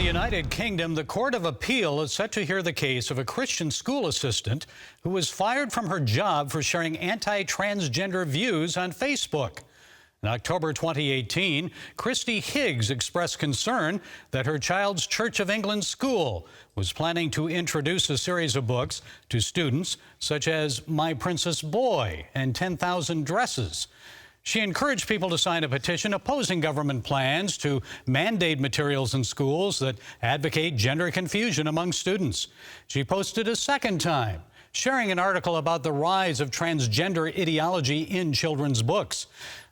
the United Kingdom, the Court of Appeal is set to hear the case of a Christian school assistant who was fired from her job for sharing anti-transgender views on Facebook. In October 2018, Christy Higgs expressed concern that her child's Church of England school was planning to introduce a series of books to students such as My Princess Boy and 10,000 Dresses. She encouraged people to sign a petition opposing government plans to mandate materials in schools that advocate gender confusion among students. She posted a second time, sharing an article about the rise of transgender ideology in children's books.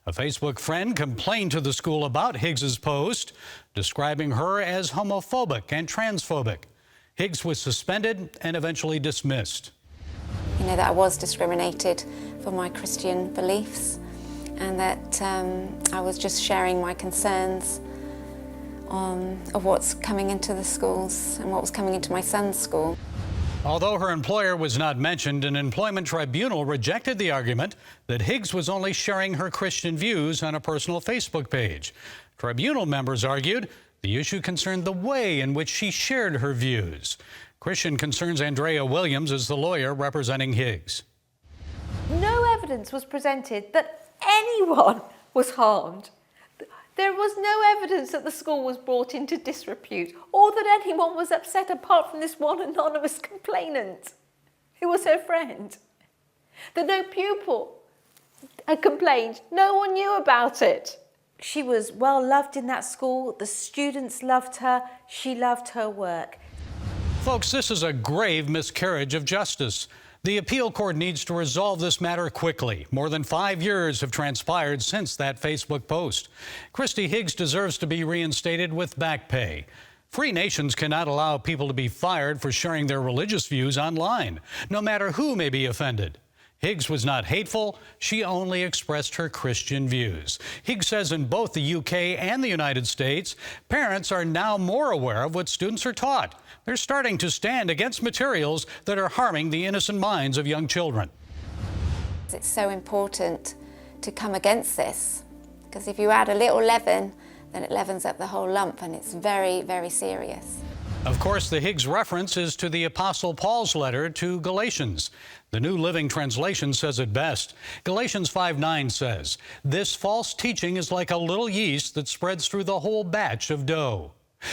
A Facebook friend complained to the school about Higgs's post, describing her as homophobic and transphobic. Higgs was suspended and eventually dismissed. You know, that I was discriminated for my Christian beliefs, and that I was just sharing my concerns of what's coming into the schools and what was coming into my son's school. Although her employer was not mentioned, an employment tribunal rejected the argument that Higgs was only sharing her Christian views on a personal Facebook page. Tribunal members argued the issue concerned the way in which she shared her views. Christian Concerns' Andrea Williams is the lawyer representing Higgs. No evidence was presented that anyone was harmed. There was no evidence that the school was brought into disrepute or that anyone was upset apart from this one anonymous complainant who was her friend. That no pupil had complained. No one knew about it. She was well loved in that school. The students loved her. She loved her work. Folks, this is a grave miscarriage of justice. The appeal court needs to resolve this matter quickly. More than 5 years have transpired since that Facebook post. Christy Higgs deserves to be reinstated with back pay. Free nations cannot allow people to be fired for sharing their religious views online, no matter who may be offended. Higgs was not hateful. She only expressed her Christian views. Higgs says in both the UK and the United States, parents are now more aware of what students are taught. They're starting to stand against materials that are harming the innocent minds of young children. It's so important to come against this, because if you add a little leaven, then it leavens up the whole lump, and it's very, very serious. Of course, the Higgs reference is to the Apostle Paul's letter to Galatians. The New Living Translation says it best. Galatians 5:9 says, "This false teaching is like a little yeast that spreads through the whole batch of dough."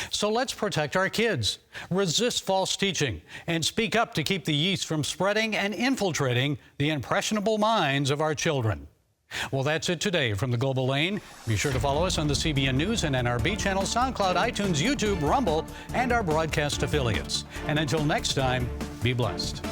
So let's protect our kids, resist false teaching, and speak up to keep the yeast from spreading and infiltrating the impressionable minds of our children. Well, that's it today from the Global Lane. Be sure to follow us on the CBN News and NRB channel, SoundCloud, iTunes, YouTube, Rumble, and our broadcast affiliates. And until next time, be blessed.